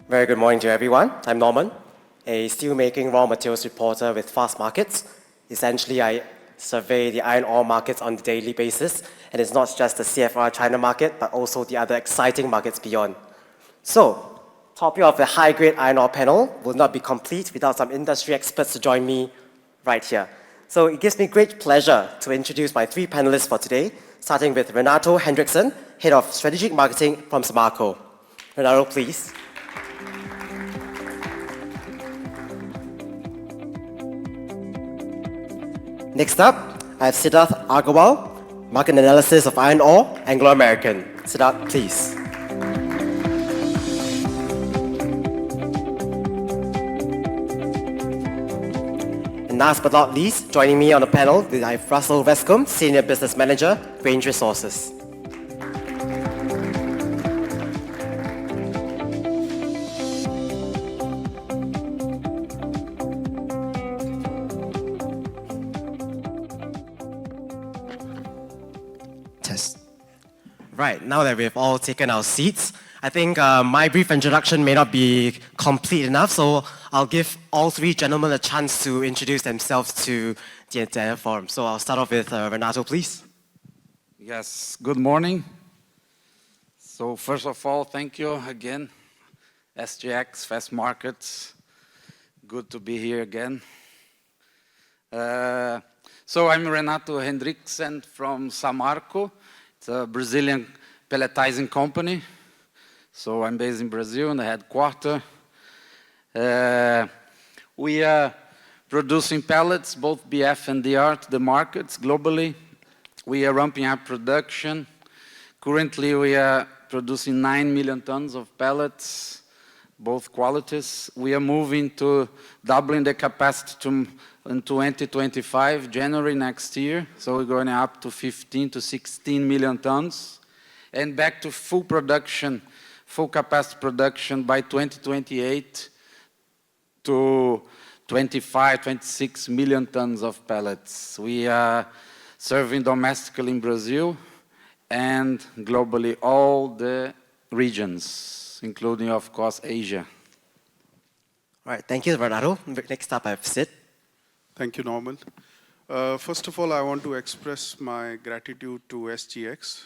Very good morning to everyone. I'm Norman, a steelmaking raw materials reporter with Fastmarkets. Essentially, I survey the iron ore markets on a daily basis, and it's not just the CFR China market, but also the other exciting markets beyond. So, topic of the high-grade iron ore panel will not be complete without some industry experts to join me right here. So it gives me great pleasure to introduce my three panelists for today, starting with Renato Hendrikson, Head of Strategic Marketing from Samarco. Renato, please. Next up, I have Siddarth Aggarwal, Market Analysis of Iron Ore, Anglo American. Siddarth, please. And last but not least, joining me on the panel, I have Russell Wescombe, Senior Business Manager, Range Resources. Right, now that we've all taken our seats, I think my brief introduction may not be complete enough, so I'll give all three gentlemen a chance to introduce themselves to the entire forum. So I'll start off with Renato, please. Yes, good morning. So first of all, thank you again, SGX, Fastmarkets. Good to be here again. So I'm Renato Hendrikson from Samarco. It's a Brazilian pelletizing company. So I'm based in Brazil in the headquarters. We are producing pellets, both BF and DR, to the markets globally. We are ramping up production. Currently, we are producing 9 million tons of pellets, both qualities. We are moving to doubling the capacity in 2025, January next year. So we're going up to 15 to 16 million tons. And back to full production, full capacity production by 2028 to 25, 26 million tons of pellets. We are serving domestically in Brazil and globally all the regions, including, of course, Asia. All right, thank you, Renato. Next up, I have Sid. Thank you, Norman. First of all, I want to express my gratitude to SGX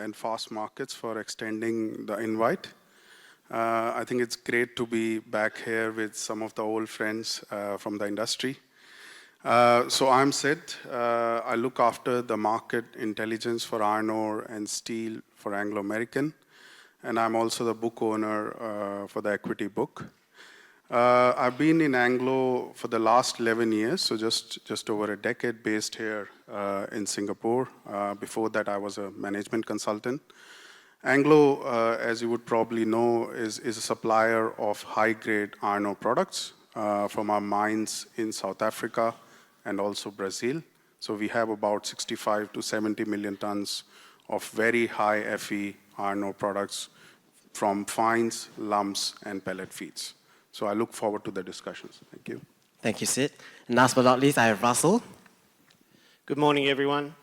and Fastmarkets for extending the invite. I think it's great to be back here with some of the old friends from the industry. So I'm Sid. I look after the market intelligence for iron ore and steel for Anglo American. And I'm also the book owner for the equity book. I've been in Anglo for the last 11 years, so just over a decade based here in Singapore. Before that, I was a management consultant. Anglo, as you would probably know, is a supplier of high-grade iron ore products from our mines in South Africa and also Brazil. So we have about 65 to 70 million tons of very high Fe iron ore products from fines, lumps, and pellet feeds. So I look forward to the discussions. Thank you. Thank you, Sid. And last but not least, I have Russell. Good morning, everyone.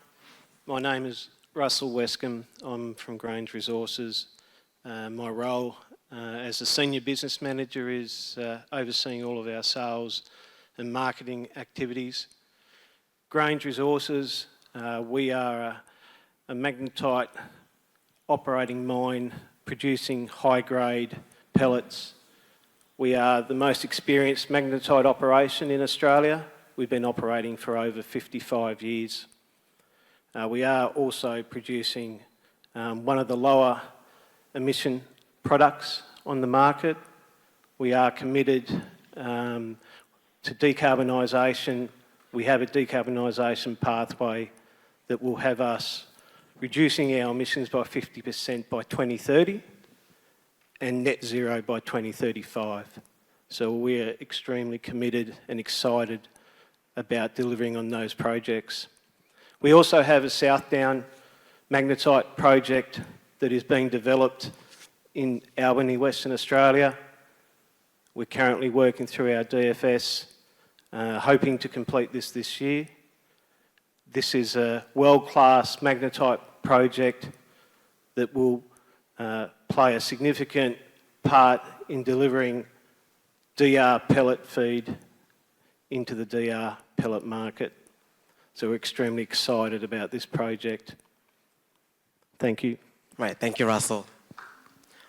My name is Russell Wescombe. I'm from Range Resources. My role as a senior business manager is overseeing all of our sales and marketing activities. Range Resources, we are a magnetite operating mine producing high-grade pellets. We are the most experienced magnetite operation in Australia. We've been operating for over 55 years. We are also producing one of the lower emission products on the market. We are committed to decarbonisation. We have a decarbonisation pathway that will have us reducing our emissions by 50% by 2030 and net zero by 2035. So we're extremely committed and excited about delivering on those projects. We also have a Southdown magnetite project that is being developed in Albany, Western Australia. We're currently working through our DFS, hoping to complete this year. This is a world-class magnetite project that will play a significant part in delivering DR pellet feed into the DR pellet market. So we're extremely excited about this project. Thank you. Right, thank you, Russell.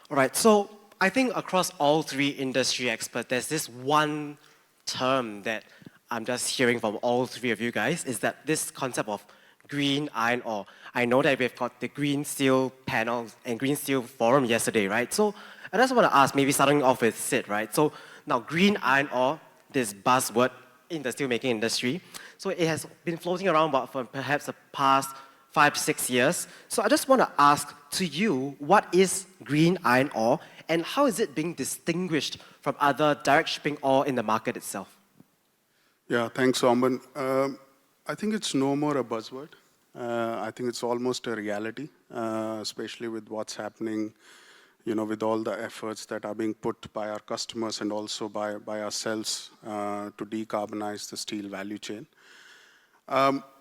All right, so I think across all three industry experts, there's this one term that I'm just hearing from all three of you guys, is that this concept of green iron ore. I know that we've got the Green Steel panel and Green Steel Forum yesterday, right? So I just want to ask, maybe starting off with Sid, right? So now green iron ore, this buzzword in the steelmaking industry, so it has been floating around for perhaps the past 5 to 6 years. So I just want to ask to you, what is green iron ore and how is it being distinguished from other direct shipping ore in the market itself? Yeah, thanks, Norman. I think it's no more a buzzword. I think it's almost a reality, especially with what's happening, with all the efforts that are being put by our customers and also by ourselves to decarbonize the steel value chain.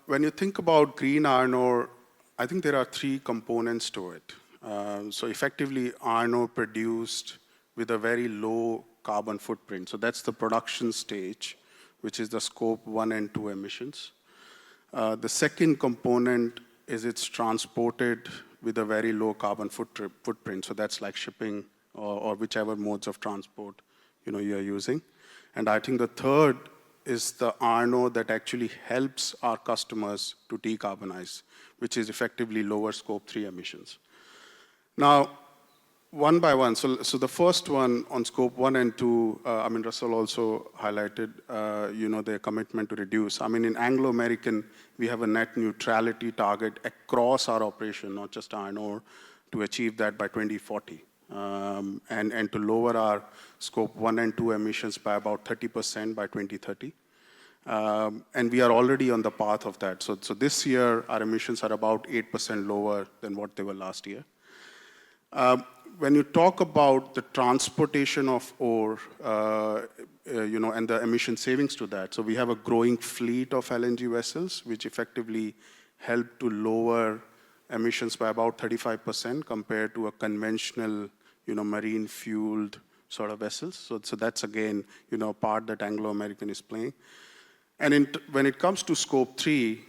When you think about green iron ore, I think there are 3 components to it. So effectively, iron ore produced with a very low carbon footprint. So that's the production stage, which is the scope 1 and 2 emissions. The second component is it's transported with a very low carbon footprint. So that's like shipping or whichever modes of transport you're using. And I think the third is the iron ore that actually helps our customers to decarbonize, which is effectively lower scope 3 emissions. Now, one by one, so the first one on scope 1 and 2, Russell also highlighted, their commitment to reduce. In Anglo American, we have a net neutrality target across our operation, not just iron ore, to achieve that by 2040. And to lower our scope 1 and 2 emissions by about 30% by 2030. And we are already on the path of that. So this year, our emissions are about 8% lower than what they were last year. When you talk about the transportation of ore, and the emission savings to that, so we have a growing fleet of LNG vessels, which effectively help to lower emissions by about 35% compared to a conventional, marine fueled sort of vessels. So that's again, a part that Anglo American is playing. And when it comes to scope 3,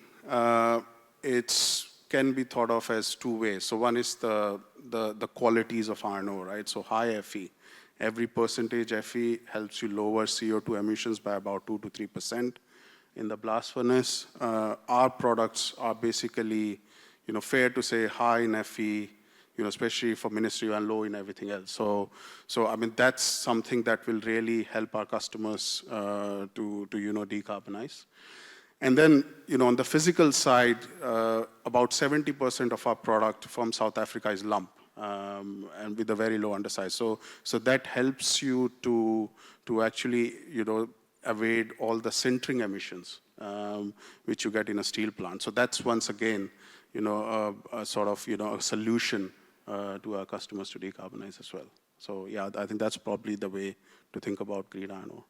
it can be thought of as 2 ways. So one is the qualities of iron ore, right? So high Fe. Every percentage Fe helps you lower CO2 emissions by about 2 to 3%. In the blast furnace, our products are basically, fair to say high in Fe, especially for ministry and low in everything else. So that's something that will really help our customers to decarbonize. And then, on the physical side, about 70% of our product from South Africa is lump, and with a very low undersize. So that helps you to actually, evade all the sintering emissions, which you get in a steel plant. So that's once again, a sort of, a solution to our customers to decarbonize as well. So yeah, I think that's probably the way to think about green iron ore.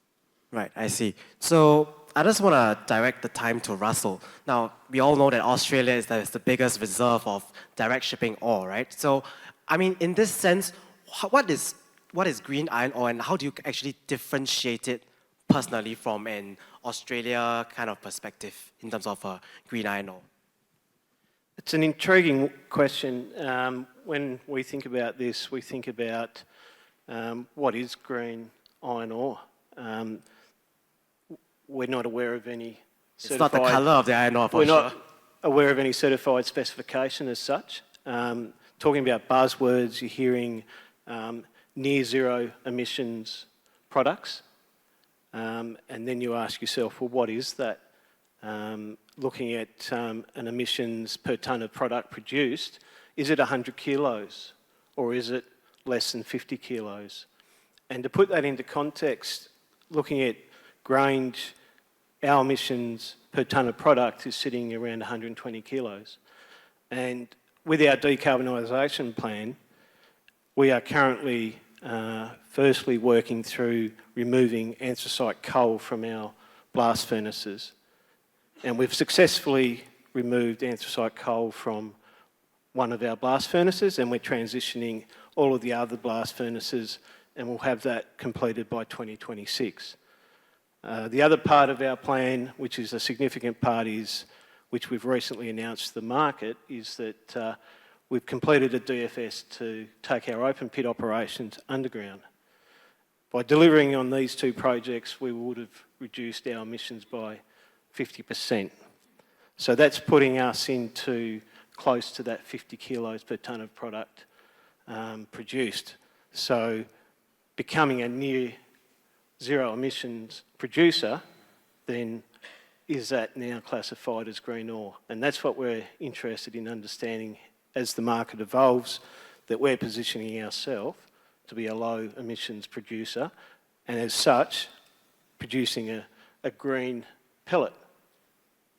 Right, I see. So I just want to direct the time to Russell. Now, we all know that Australia is the biggest reserve of direct shipping ore, right? So, in this sense, what is green iron ore and how do you actually differentiate it personally from an Australia kind of perspective in terms of green iron ore? It's an intriguing question. When we think about this, we think about what is green iron ore. We're not aware of any certified... It's not the colour of the iron ore, for sure. We're not aware of any certified specification as such. Talking about buzzwords, you're hearing near zero emissions products. And then you ask yourself, well, what is that? Looking at an emissions per tonne of product produced, is it 100 kilos or is it less than 50 kilos? And to put that into context, looking at Grange, our emissions per tonne of product is sitting around 120 kilos. And with our decarbonisation plan, we are currently firstly working through removing anthracite coal from our blast furnaces. And we've successfully removed anthracite coal from one of our blast furnaces, and we're transitioning all of the other blast furnaces and we'll have that completed by 2026. The other part of our plan, which is a significant part, which we've recently announced to the market, is that we've completed a DFS to take our open pit operations underground. By delivering on these two projects, we would have reduced our emissions by 50%. So that's putting us into close to that 50 kilos per tonne of product produced. So becoming a near zero emissions producer, then is that now classified as green ore? And that's what we're interested in understanding as the market evolves, that we're positioning ourselves to be a low emissions producer, and as such, producing a green pellet.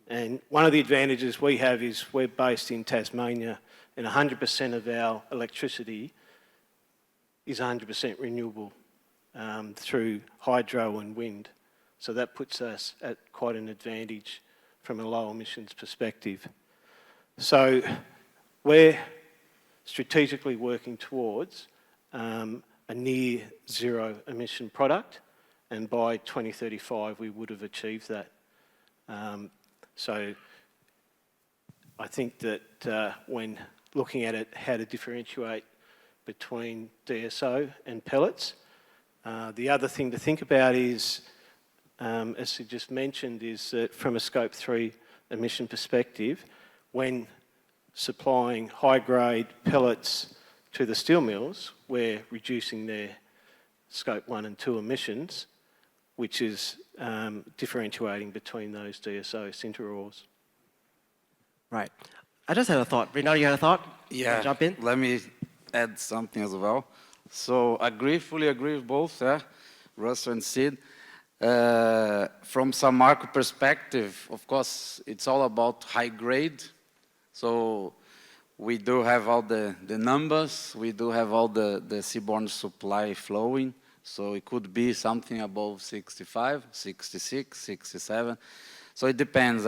And one of the advantages we have is we're based in Tasmania, and 100% of our electricity is 100% renewable through hydro and wind. So that puts us at quite an advantage from a low emissions perspective. So we're strategically working towards a near zero emission product, and by 2035 we would have achieved that. So I think that when looking at it, how to differentiate between DSO and pellets, the other thing to think about is, as you just mentioned, is that from a Scope 3 emission perspective, when supplying high-grade pellets to the steel mills, we're reducing their Scope 1 and 2 emissions, which is differentiating between those DSO sinter ores. Right. I just had a thought. Renato, you had a thought? Yeah. Jump in? Let me add something as well. So fully agree with both, Russell and Sid. From Samarco perspective, of course, it's all about high grade. So we do have all the numbers, we do have all the seaborne supply flowing. So it could be something above 65, 66, 67. So it depends.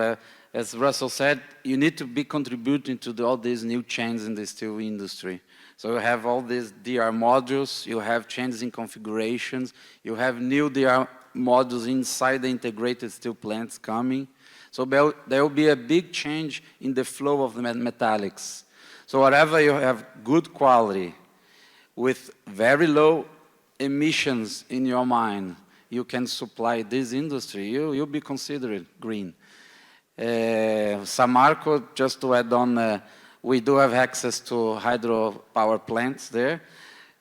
As Russell said, you need to be contributing to all these new changes in the steel industry. So you have all these DR modules, you have changes in configurations, you have new DR modules inside the integrated steel plants coming. So there will be a big change in the flow of the metallics. So whatever you have good quality with very low emissions in your mind, you can supply this industry, you'll be considered green. Samarco, just to add on, we do have access to hydropower plants there.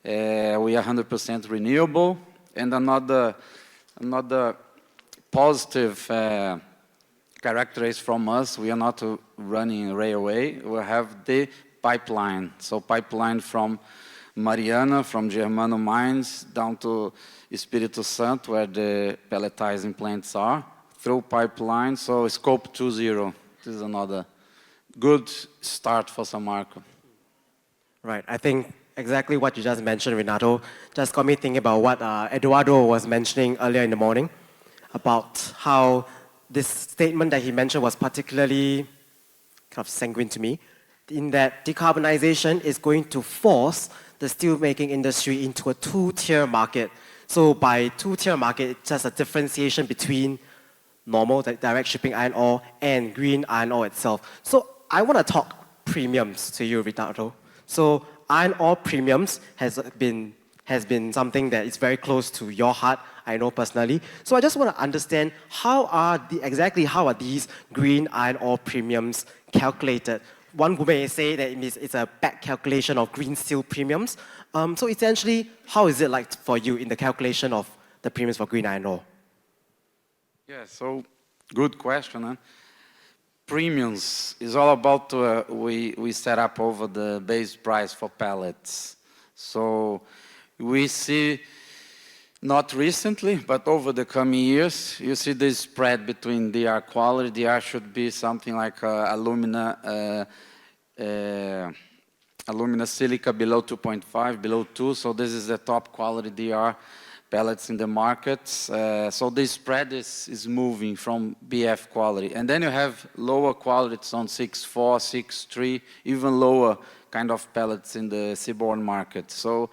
We are 100% renewable. And another positive characteristic from us, we are not running railway, we have the pipeline. So pipeline from Mariana, from Germano mines, down to Espírito Santo, where the pelletizing plants are, through pipeline, so scope 2.0. This is another good start for Samarco. Right, I think exactly what you just mentioned, Renato, just got me thinking about what Eduardo was mentioning earlier in the morning, about how this statement that he mentioned was particularly kind of sanguine to me, in that decarbonization is going to force the steelmaking industry into a two-tier market. So by two-tier market, it's just a differentiation between normal direct shipping iron ore and green iron ore itself. So I want to talk premiums to you, Renato. So iron ore premiums has been something that is very close to your heart, I know personally. So I just want to understand exactly how are these green iron ore premiums calculated? One may say that it's a back calculation of green steel premiums. So essentially, how is it like for you in the calculation of the premiums for green iron ore? Yeah, so good question. Huh? Premiums is all about we set up over the base price for pellets. So we see, not recently, but over the coming years, you see this spread between DR quality. DR should be something like alumina silica below 2.5, below 2. So this is the top quality DR pellets in the markets. So this spread is moving from BF quality. And then you have lower qualities on 6.4, 6.3, even lower kind of pellets in the seaborne market. So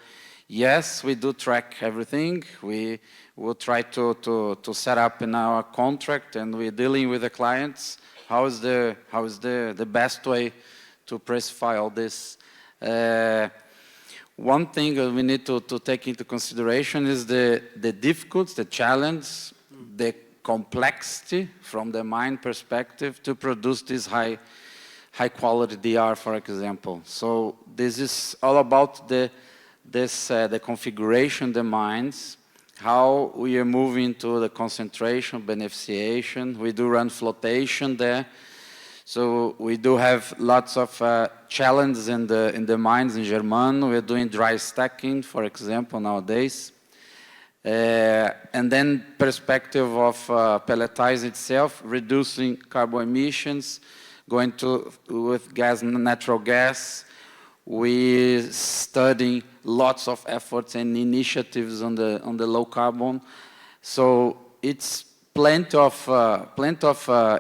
Yes, we do track everything. We will try to set up in our contract, and we're dealing with the clients. How is the best way to pricify all this? One thing that we need to take into consideration is the difficulty, the challenge, the complexity from the mine perspective to produce this high quality DR, for example. So this is all about the configuration, the mines, how we are moving to the concentration, beneficiation. We do run flotation there. So we do have lots of challenges in the mines in Germany. We're doing dry stacking, for example, nowadays. And then perspective of pelletizing itself, reducing carbon emissions, going with gas, natural gas. We studying lots of efforts and initiatives on the low carbon. So it's plenty of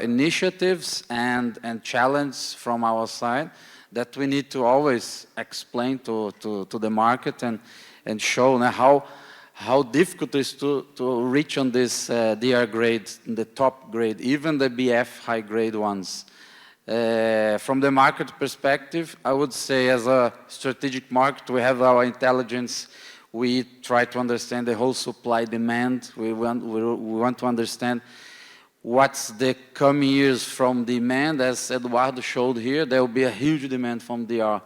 initiatives and challenge from our side that we need to always explain to the market and show how difficult it is to reach on this DR grade, the top grade, even the BF high grade ones. From the market perspective, I would say as a strategic market, we have our intelligence. We try to understand the whole supply demand. We want to understand what's the coming years from demand. As Eduardo showed here, there will be a huge demand from DR.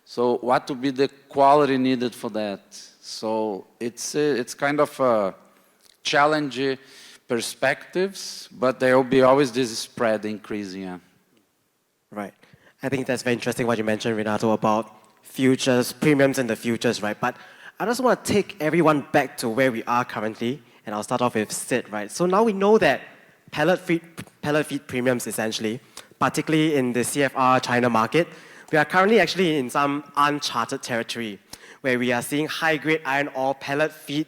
So what will be the quality needed for that? So it's kind of a challenging perspectives, but there will be always this spread increasing. Yeah. Right. I think that's very interesting what you mentioned, Renato, about futures, premiums in the futures, right? But I just want to take everyone back to where we are currently, and I'll start off with Sid, right? So now we know that pellet feed premiums, essentially, particularly in the CFR China market, we are currently actually in some uncharted territory, where we are seeing high-grade iron ore pellet feed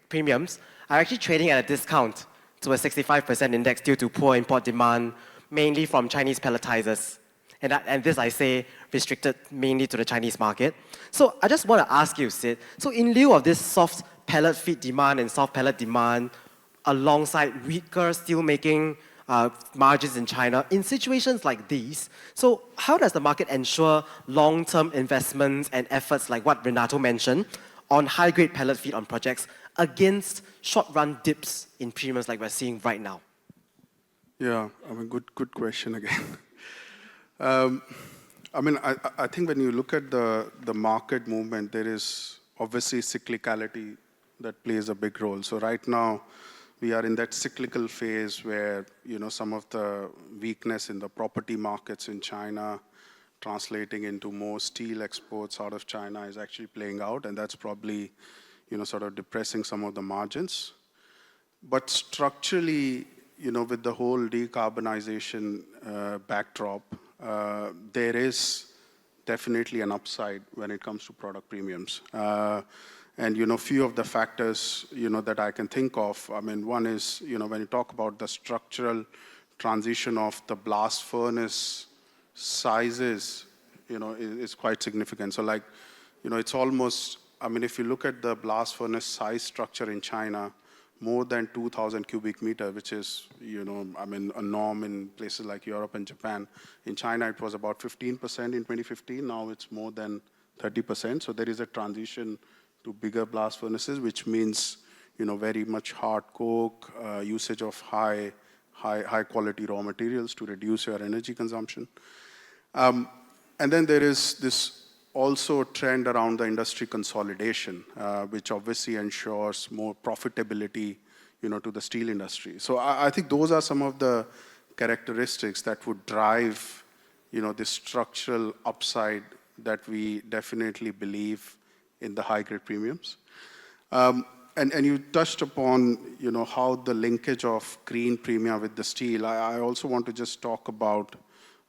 premiums are actually trading at a discount to a 65% index due to poor import demand, mainly from Chinese pelletizers. And this, I say, restricted mainly to the Chinese market. So I just want to ask you, Sid, so in lieu of this soft pellet feed demand and soft pellet demand, alongside weaker steelmaking margins in China, in situations like these, so how does the market ensure long-term investments and efforts like what Renato mentioned on high-grade pellet feed on projects against short-run dips in premiums like we're seeing right now? Yeah, I mean, good question again. I mean, I think when you look at the market movement, there is obviously cyclicality that plays a big role. So right now, we are in that cyclical phase where, you know, some of the weakness in the property markets in China translating into more steel exports out of China is actually playing out, and that's probably, you know, sort of depressing some of the margins. But structurally, you know, with the whole decarbonization backdrop, there is definitely an upside when it comes to product premiums. And, you know, few of the factors, you know, that I can think of, I mean, one is, you know, when you talk about the structural transition of the blast furnace sizes, you know, is quite significant. So like, you know, it's almost, I mean, if you look at the blast furnace size structure in China, more than 2,000 cubic meter, which is, you know, I mean, a norm in places like Europe and Japan. In China, it was about 15% in 2015. Now it's more than 30%. So there is a transition to bigger blast furnaces, which means, you know, very much hard coke, usage of high quality raw materials to reduce your energy consumption. And then there is this also trend around the industry consolidation, which obviously ensures more profitability, you know, to the steel industry. So I think those are some of the characteristics that would drive, you know, the structural upside that we definitely believe in the high-grade premiums. And you touched upon, you know, how the linkage of green premium with the steel. I also want to just talk about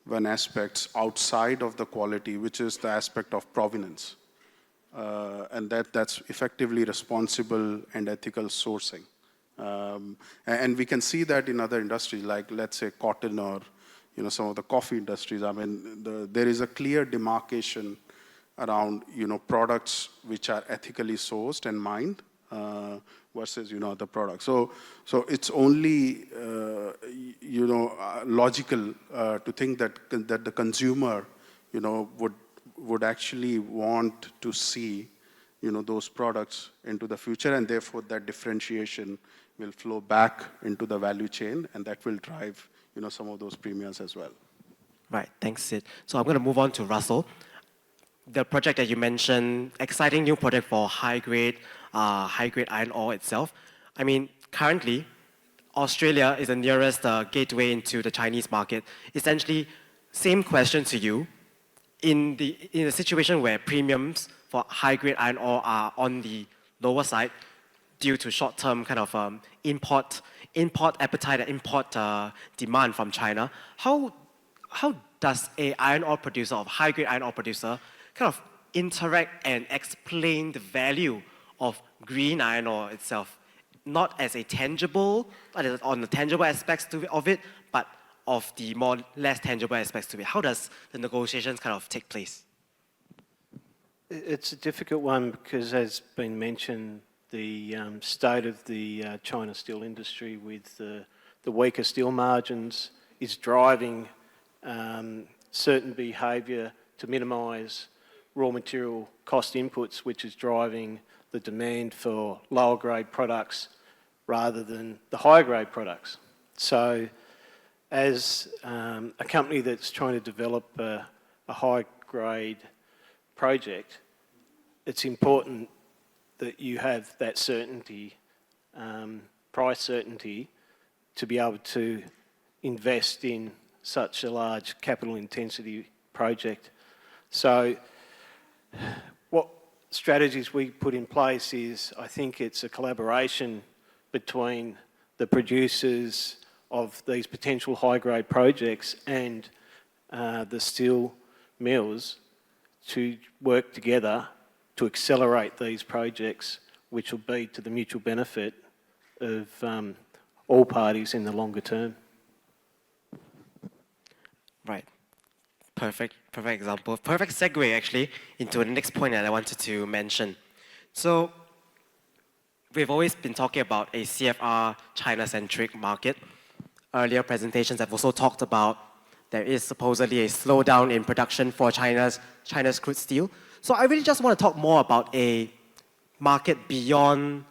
one aspect outside of the quality, which is the aspect of provenance. And that's effectively responsible and ethical sourcing. And we can see that in other industries, like let's say cotton or, you know, some of the coffee industries. I mean, there is a clear demarcation around, products which are ethically sourced and mined versus, other products. So it's only, logical to think that the consumer, would actually want to see, those products into the future, and therefore that differentiation will flow back into the value chain, and that will drive, some of those premiums as well. Right, thanks, Sid. So I'm going to move on to Russell. The project that you mentioned, exciting new project for high-grade iron ore itself. I mean, currently, Australia is the nearest gateway into the Chinese market. Essentially, same question to you. In a situation where premiums for high-grade iron ore are on the lower side due to short-term kind of import appetite and import demand from China, how does a iron ore producer, of high-grade iron ore producer, kind of interact and explain the value of green iron ore itself, not as a tangible, on the tangible aspects of it, but of the more less tangible aspects to it? How does the negotiations kind of take place? It's a difficult one because, as been mentioned, the state of the China steel industry with the weaker steel margins is driving certain behaviour to minimise raw material cost inputs, which is driving the demand for lower grade products rather than the higher grade products. So as a company that's trying to develop a high grade project, it's important that you have that certainty, price certainty, to be able to invest in such a large capital intensity project. So what strategies we put in place is, I think it's a collaboration between the producers of these potential high-grade projects and the steel mills to work together to accelerate these projects, which will be to the mutual benefit of all parties in the longer term. Right. Perfect example. Perfect segue, actually, into the next point that I wanted to mention. So we've always been talking about a CFR China-centric market. Earlier presentations have also talked about there is supposedly a slowdown in production for China's crude steel. So I really just want to talk more about a market beyond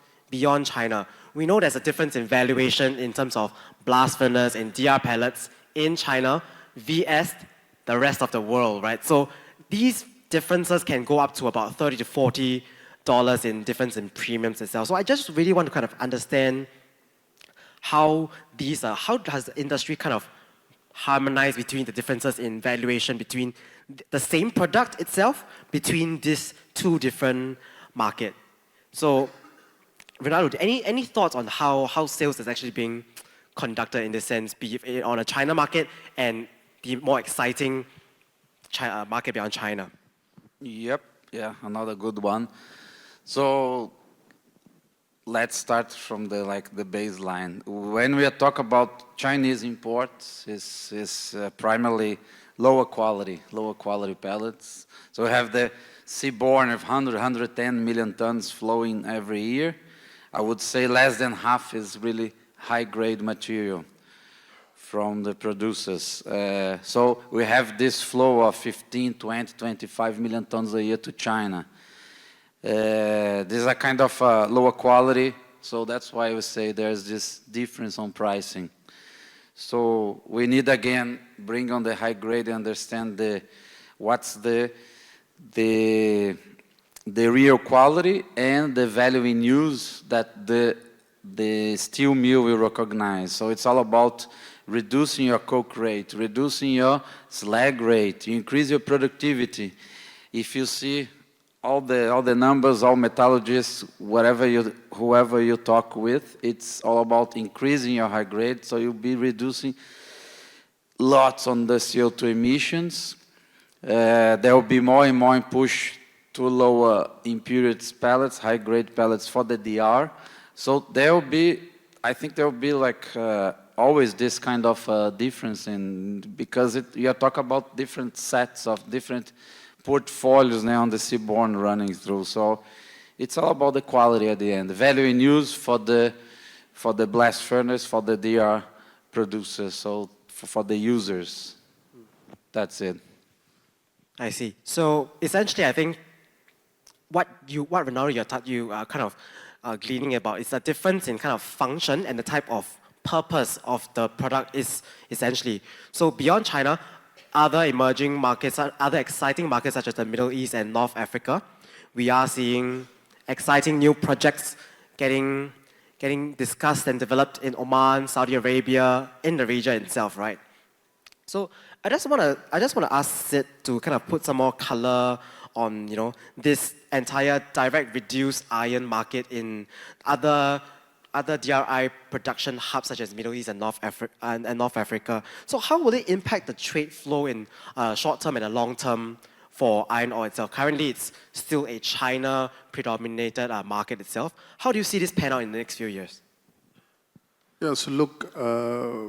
China. We know there's a difference in valuation in terms of blast furnace and DR pellets in China vs the rest of the world, right? So these differences can go up to about $30 to $40 in difference in premiums itself. So I just really want to kind of understand how does the industry kind of harmonize between the differences in valuation between the same product itself, between these two different markets. So Renato, any thoughts on how sales is actually being conducted in this sense, be it on a China market and the more exciting market beyond China? Yep, yeah, another good one. So let's start from the baseline. When we talk about Chinese imports, is primarily lower quality pellets. So we have the seaborne of 110 million tons flowing every year. I would say less than half is really high-grade material from the producers. So we have this flow of 15, 20, 25 million tons a year to China. This is a kind of lower quality, so that's why we say there's this difference on pricing. So we need, again, bring on the high grade and understand what's the real quality and the value in use that the steel mill will recognize. So it's all about reducing your coke rate, reducing your slag rate, you increase your productivity. If you see all the numbers, all metallurgists, whoever you talk with, it's all about increasing your high grade, so you'll be reducing lots on the CO2 emissions. There will be more and more push to lower impurities pellets, high grade pellets for the DR. So there will be, I think there will be always this kind of difference because you are talking about different sets of different portfolios now on the seaborne running through. So it's all about the quality at the end. The value in use for the blast furnace, for the DR producers, so for the users. That's it. I see. So essentially, I think what Renato you are kind of gleaning about is the difference in kind of function and the type of purpose of the product is essentially. So beyond China, other emerging markets, other exciting markets such as the Middle East and North Africa, we are seeing exciting new projects getting discussed and developed in Oman, Saudi Arabia, in the region itself, right? So I just want to ask Sid to kind of put some more color on this entire direct reduced iron market in other DRI production hubs such as Middle East and North Africa. So how will it impact the trade flow in short term and the long term for iron ore itself? Currently, it's still a China predominated market itself. How do you see this pan out in the next few years? Yeah, so look, I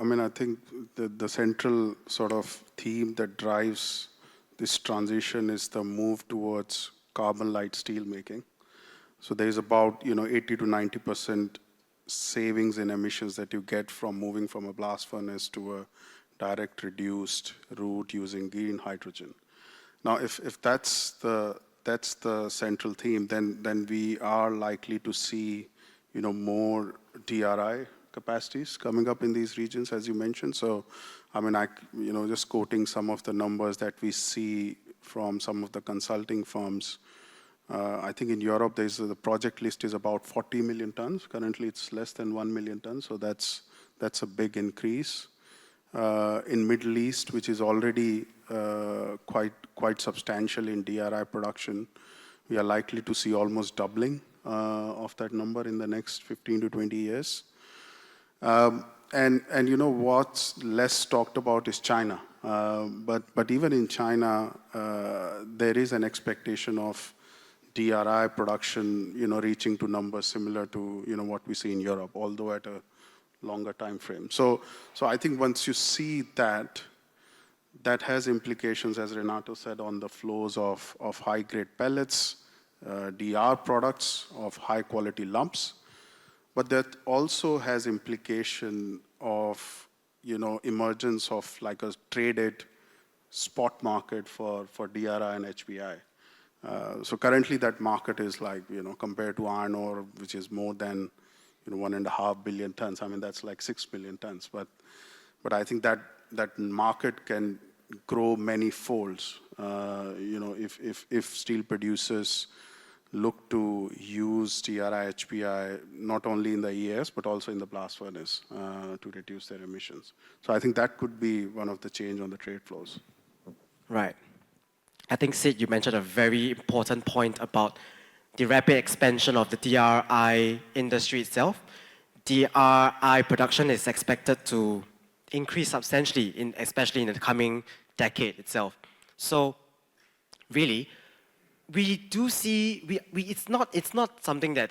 mean, I think the central sort of theme that drives this transition is the move towards carbon light steel making. So there's about 80 to 90% savings in emissions that you get from moving from a blast furnace to a direct reduced route using green hydrogen. Now, if that's the central theme, then we are likely to see more DRI capacities coming up in these regions, as you mentioned. So, I mean, just quoting some of the numbers that we see from some of the consulting firms. I think in Europe, the project list is about 40 million tons. Currently, it's less than 1 million tons. So that's a big increase. In Middle East, which is already quite substantial in DRI production, we are likely to see almost doubling of that number in the next 15 to 20 years. And what's less talked about is China. But even in China, there is an expectation of DRI production, reaching to numbers similar to what we see in Europe, although at a longer time frame. So I think once you see that has implications, as Renato said, on the flows of high-grade pellets, DR products of high-quality lumps. But that also has implication of, emergence of like a traded spot market for DRI and HBI. So currently that market is like, compared to iron ore, which is more than 1.5 billion tons. I mean, that's like 6 million tons. But I think that market can grow many folds, if steel producers look to use DRI, HBI, not only in the EAS, but also in the blast furnace to reduce their emissions. So I think that could be one of the change on the trade flows. Right. I think, Sid, you mentioned a very important point about the rapid expansion of the DRI industry itself. DRI production is expected to increase substantially, especially in the coming decade itself. So, really, we do see it's not something that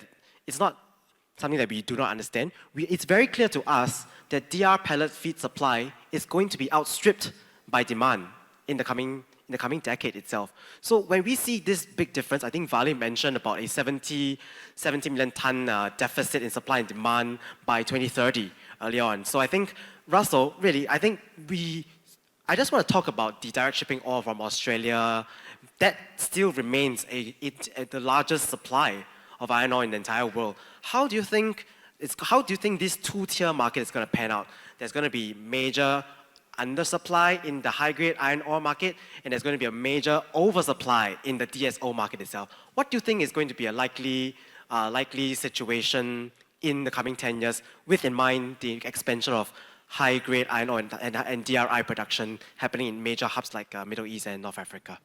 we do not understand. It's very clear to us that DR pellet feed supply is going to be outstripped by demand in the coming decade itself. So when we see this big difference, I think Vali mentioned about a 70 million ton deficit in supply and demand by 2030 earlier on. So I think, Russell, really, I just want to talk about the direct shipping ore from Australia. That still remains the largest supply of iron ore in the entire world. How do you think this two-tier market is going to pan out? There's going to be major undersupply in the high-grade iron ore market, and there's going to be a major oversupply in the DSO market itself. What do you think is going to be a likely situation in the coming 10 years, with in mind the expansion of high-grade iron ore and DRI production happening in major hubs like Middle East and North Africa?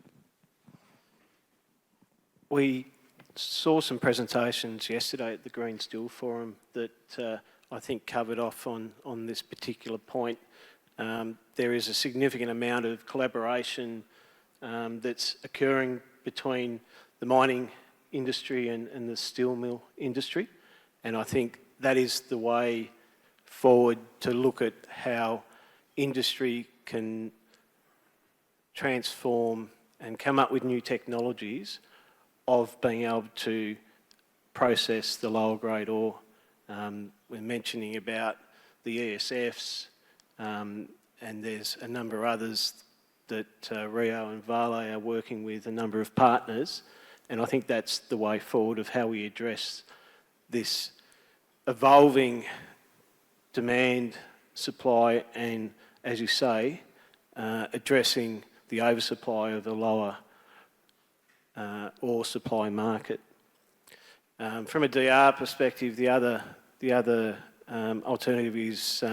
We saw some presentations yesterday at the Green Steel Forum that I think covered off on this particular point. There is a significant amount of collaboration that's occurring between the mining industry and the steel mill industry. And I think that is the way forward to look at how industry can transform and come up with new technologies of being able to process the lower grade ore. We're mentioning about the ESFs, and there's a number of others that Rio and Vale are working with, a number of partners, and I think that's the way forward of how we address this evolving demand, supply, and, as you say, addressing the oversupply of the lower ore supply market. From a DR perspective, the other alternative is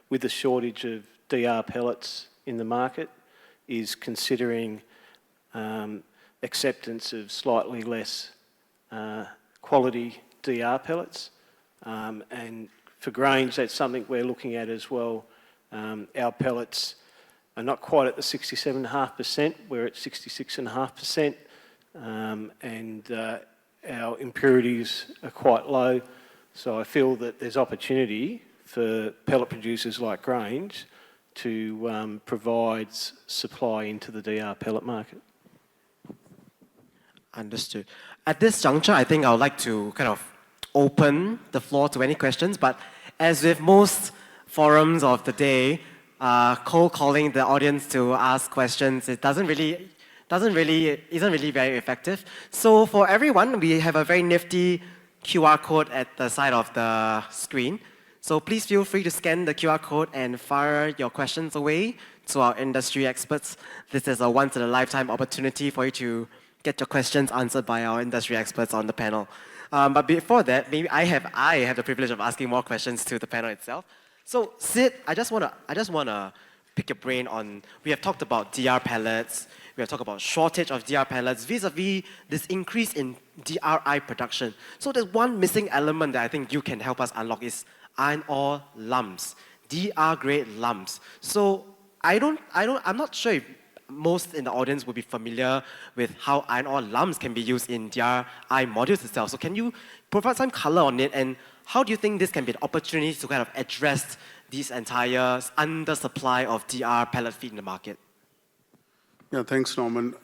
with the shortage of DR pellets in the market, is considering acceptance of slightly less quality DR pellets. And for grains, that's something we're looking at as well. Our pellets are not quite at the 67.5%, we're at 66.5%, and our impurities are quite low. So I feel that there's opportunity for pellet producers like grains to provide supply into the DR pellet market. Understood. At this juncture, I think I would like to kind of open the floor to any questions, but as with most forums of the day, cold calling the audience to ask questions, it isn't really very effective. So for everyone, we have a very nifty QR code at the side of the screen. So please feel free to scan the QR code and fire your questions away to our industry experts. This is a once-in-a-lifetime opportunity for you to get your questions answered by our industry experts on the panel. But before that, maybe I have the privilege of asking more questions to the panel itself. So Sid, I just wanna pick your brain on, we have talked about DR pellets, we have talked about shortage of DR pellets vis-a-vis this increase in DRI production. So there's one missing element that I think you can help us unlock is iron ore lumps, DR grade lumps. So I'm not sure if most in the audience will be familiar with how iron ore lumps can be used in DRI modules itself. So can you provide some color on it, and how do you think this can be an opportunity to kind of address this entire undersupply of DR pellet feed in the market? Yeah, thanks, Norman.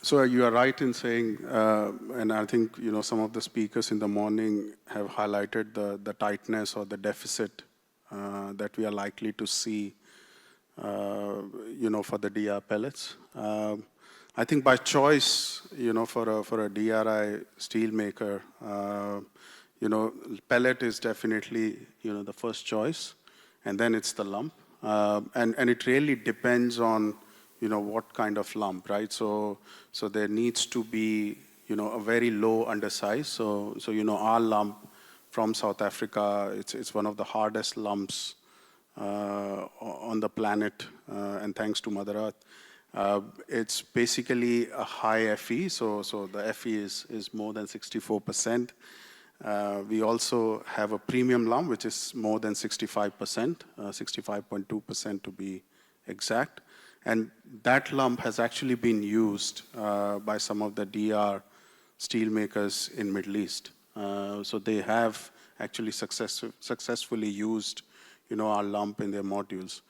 So you are right in saying, and I think some of the speakers in the morning have highlighted the tightness or the deficit that we are likely to see for the DR pellets. I think by choice, for a DRI steelmaker, pellet is definitely, the first choice, and then it's the lump. And it really depends on, what kind of lump, right? So there needs to be, a very low undersize. So our lump from South Africa, it's one of the hardest lumps on the planet, and thanks to Mother Earth. It's basically a high Fe, so the Fe is more than 64%. We also have a premium lump, which is more than 65%, 65.2% to be exact. And that lump has actually been used by some of the DR steelmakers in Middle East. So they have actually successfully used our lump in their modules.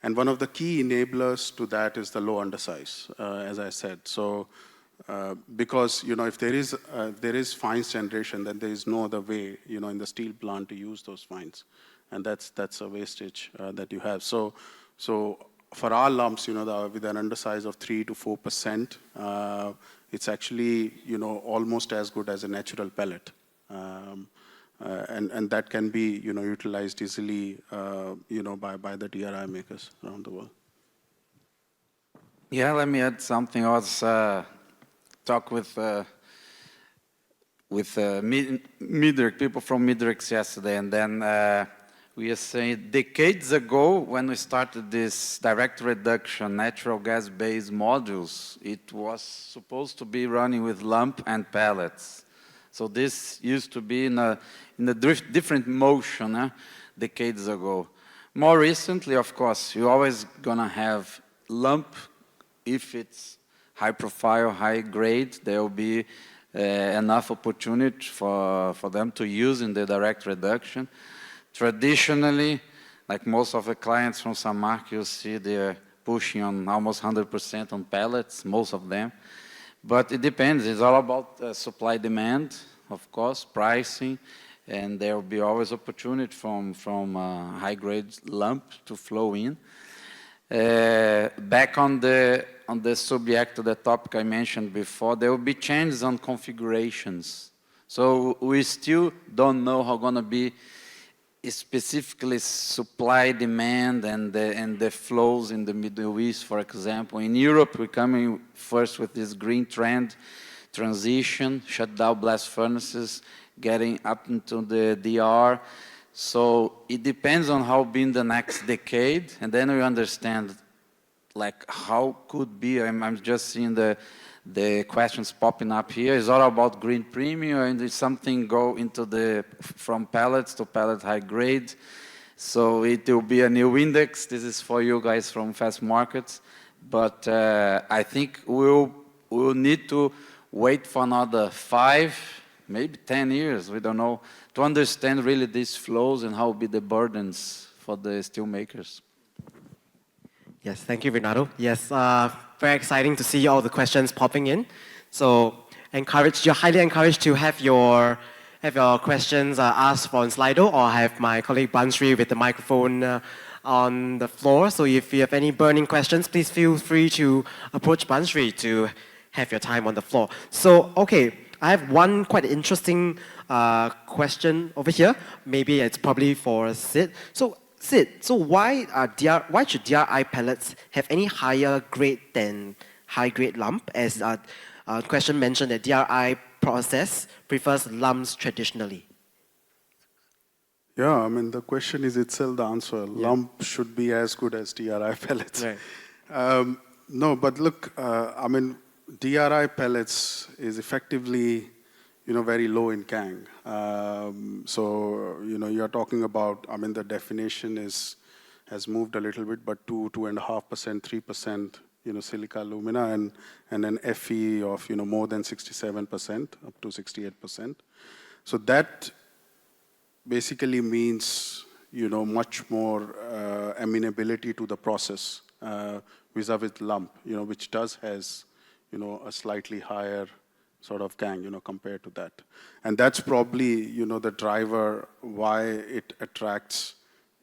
And one of the key enablers to that is the low undersize, as I said. So because if there is fines generation, then there is no other way in the steel plant to use those fines, and that's a wastage that you have. So for our lumps, with an undersize of 3 to 4%, it's actually almost as good as a natural pellet. And that can be utilized easily by the DRI makers around the world. Yeah, let me add something. I was talk with Midrik, people from Midrik yesterday, and then we are saying decades ago when we started this direct reduction natural gas-based modules, it was supposed to be running with lump and pellets. So this used to be in a different motion decades ago. More recently, of course, you're always gonna have lump. If it's high profile, high grade, there will be enough opportunity for them to use in the direct reduction. Traditionally, like most of the clients from Samarco, you see they're pushing on almost 100% on pellets, most of them. But it depends. It's all about supply demand, of course, pricing, and there will be always opportunity from high-grade lump to flow in. Back on the subject of the topic I mentioned before, there will be changes on configurations. So we still don't know how going to be specifically supply, demand, and the flows in the Middle East, for example. In Europe, we're coming first with this green trend transition, shut down blast furnaces, getting up into the DR. So it depends on how be in the next decade, and then we understand like how could be. I'm just seeing the questions popping up here. It's all about green premium, and if something go into from pellets to pellet high grade. So it will be a new index. This is for you guys from Fastmarkets. But I think we'll need to wait for another 5, maybe 10 years, we don't know, to understand really these flows and how will be the burdens for the steel makers. Yes, thank you, Renato. Yes, very exciting to see all the questions popping in. So you're highly encouraged to have your questions asked on Slido, or have my colleague Bansri with the microphone on the floor. So if you have any burning questions, please feel free to approach Bansri to have your time on the floor. So, okay, I have one quite interesting question over here. Maybe it's probably for Sid. So, Sid, so why should DRI pellets have any higher grade than high-grade lump? As a question mentioned that DRI process prefers lumps traditionally. Yeah, I mean, the question is itself the answer. Yeah. Lump should be as good as DRI pellets. Right. No, but look, I mean, DRI pellets is effectively, very low in Kang. So, you're talking about, I mean, the definition has moved a little bit, but 2.5%, 3%, silica alumina, and an Fe of, more than 67%, up to 68%. So that basically means, much more amenability to the process vis-a-vis lump, which has, a slightly higher sort of Kang, compared to that. And that's probably, the driver why it attracts,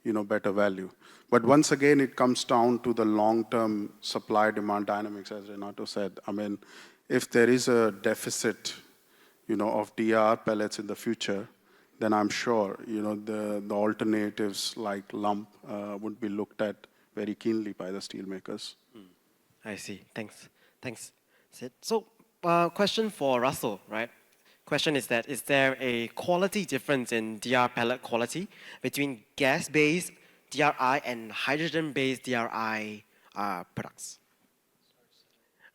better value. But once again, it comes down to the long-term supply-demand dynamics, as Renato said. I mean, if there is a deficit, of DR pellets in the future, then I'm sure, the alternatives like lump would be looked at very keenly by the steelmakers. I see. Thanks, Sid. So, question for Russell, right? Question is that, is there a quality difference in DR pellet quality between gas-based DRI and hydrogen-based DRI products?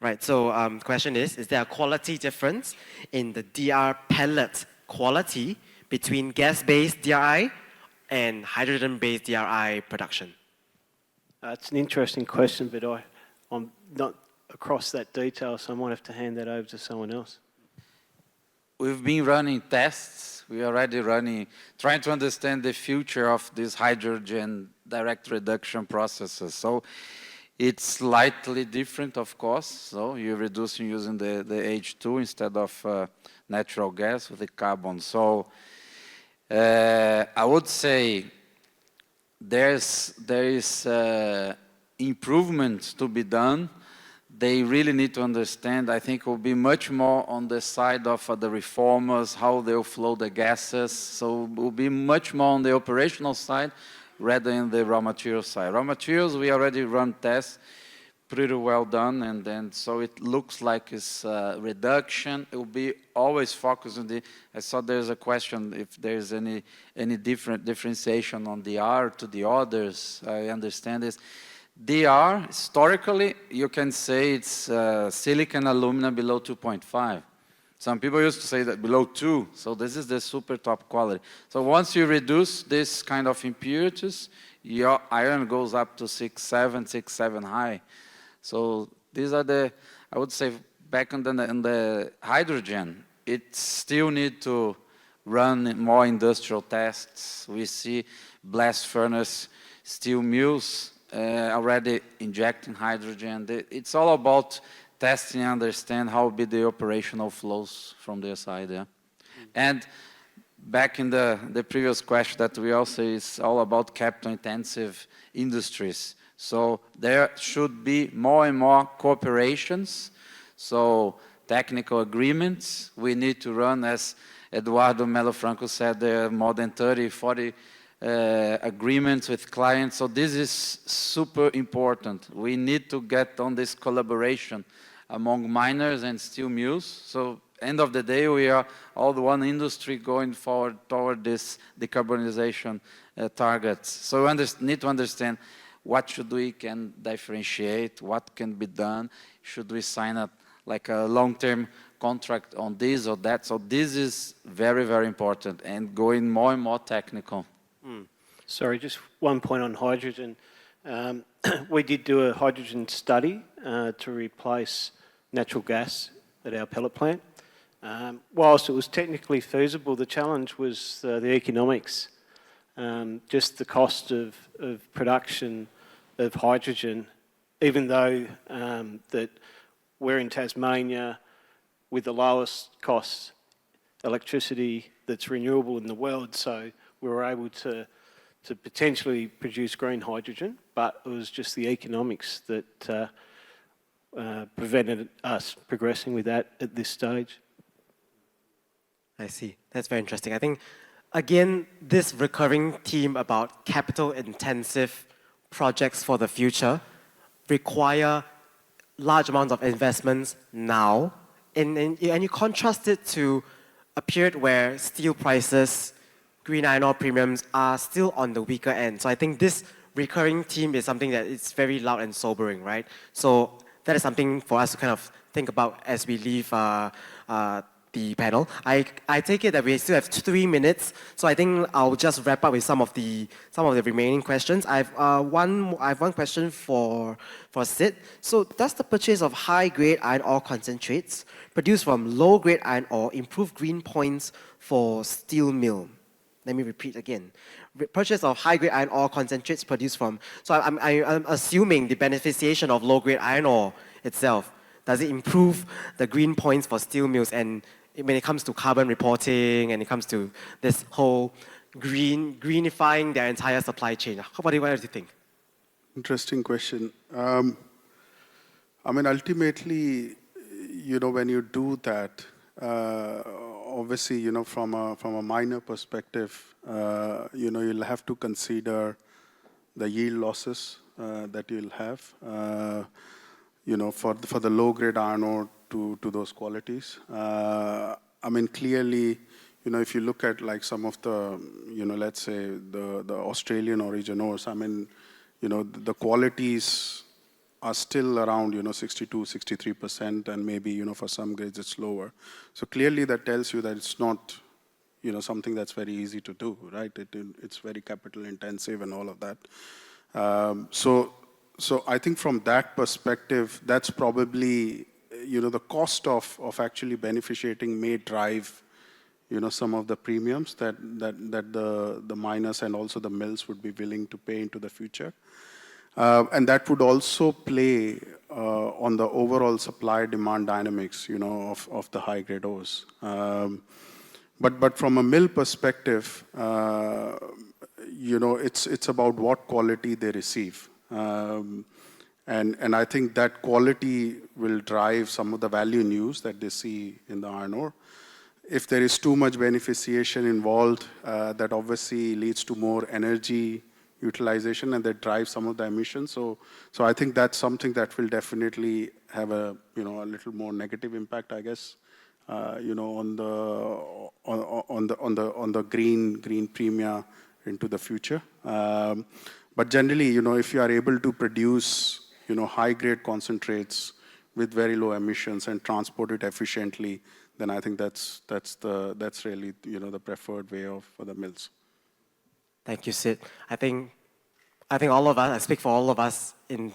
Right, so question is there a quality difference in the DR pellet quality between gas-based DRI and hydrogen-based DRI production? It's an interesting question, but I'm not across that detail, so I might have to hand that over to someone else. We've been running tests. We're already trying to understand the future of these hydrogen direct reduction processes. So it's slightly different, of course. So you're reducing using the H2 instead of natural gas with the carbon. So I would say there is improvement to be done. They really need to understand. I think it will be much more on the side of the reformers, how they'll flow the gases. So it will be much more on the operational side rather than the raw material side. Raw materials, we already run tests, pretty well done, and then so it looks like it's reduction. It will be always focused on I saw there's a question if there's any differentiation on the R to the others. I understand this. DR, historically, you can say it's silicon alumina below 2.5. Some people used to say that below 2, so this is the super top quality. So once you reduce this kind of impurities, your iron goes up to 6.7 high. So these are I would say, back in the hydrogen, it still need to run more industrial tests. We see blast furnace steel mills already injecting hydrogen. It's all about testing and understand how be the operational flows from their side. Yeah. And back in the previous question that we also is all about capital intensive industries. So there should be more and more cooperations. So technical agreements we need to run, as Eduardo Melo Franco said, there are more than 30, 40 agreements with clients. So this is super important. We need to get on this collaboration among miners and steel mills. So end of the day, we are all the one industry going forward toward this decarbonization targets. So we need to understand what should we can differentiate, what can be done, should we sign up like a long-term contract on this or that. So this is very, very important and going more and more technical. Sorry, just one point on hydrogen. We did do a hydrogen study to replace natural gas at our pellet plant. Whilst it was technically feasible, the challenge was the economics. Just the cost of production of hydrogen, even though that we're in Tasmania with the lowest cost electricity that's renewable in the world, so we were able to potentially produce green hydrogen, but it was just the economics that prevented us progressing with that at this stage. I see. That's very interesting. I think, again, this recurring theme about capital-intensive projects for the future require large amounts of investments now, and you contrast it to a period where steel prices, green iron ore premiums are still on the weaker end. So I think this recurring theme is something that is very loud and sobering, right? So that is something for us to kind of think about as we leave the panel. I take it that we still have 3 minutes, so I think I'll just wrap up with some of the remaining questions. I have one question for Sid. So does the purchase of high-grade iron ore concentrates produced from low-grade iron ore improve green points for steel mill? Let me repeat again. Purchase of high-grade iron ore concentrates produced from, so I'm assuming the beneficiation of low-grade iron ore itself. Does it improve the green points for steel mills? And when it comes to carbon reporting and it comes to this whole greenifying their entire supply chain, what do you think? Interesting question. I mean, ultimately, when you do that, obviously, from a miner perspective, you'll have to consider the yield losses that you'll have, for the low-grade iron ore to those qualities. I mean, clearly, if you look at like some of the, let's say the Australian origin ores, I mean, the qualities are still around, 62, 63%, and maybe, for some grades it's lower. So clearly that tells you that it's not, something that's very easy to do, right? It's very capital intensive and all of that. So I think from that perspective, that's probably, the cost of actually beneficiating may drive, some of the premiums that the miners and also the mills would be willing to pay into the future. And that would also play on the overall supply-demand dynamics, of the high-grade ores. But from a mill perspective, it's about what quality they receive. And I think that quality will drive some of the value news that they see in the iron ore. If there is too much beneficiation involved, that obviously leads to more energy utilization and that drives some of the emissions. So I think that's something that will definitely have a a little more negative impact, I guess, on the green premia into the future. But generally, if you are able to produce high-grade concentrates with very low emissions and transport it efficiently, then I think that's really the preferred way for the mills. Thank you, Sid. I think all of us, I speak for all of us in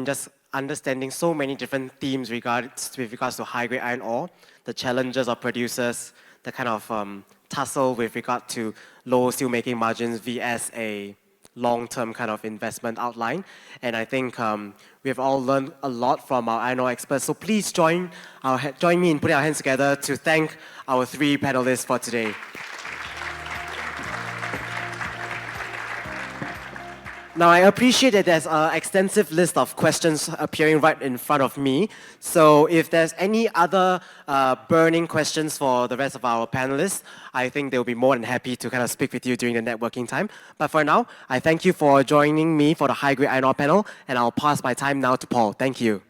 just understanding so many different themes with regards to high-grade iron ore, the challenges of producers, the kind of tussle with regard to low steelmaking margins vs a long-term kind of investment outline. And I think we have all learned a lot from our iron ore experts. So please join me in putting our hands together to thank our 3 panelists for today. Now, I appreciate that there's an extensive list of questions appearing right in front of me. So if there's any other burning questions for the rest of our panelists, I think they'll be more than happy to kind of speak with you during the networking time. But for now, I thank you for joining me for the high-grade iron ore panel, and I'll pass my time now to Paul. Thank you.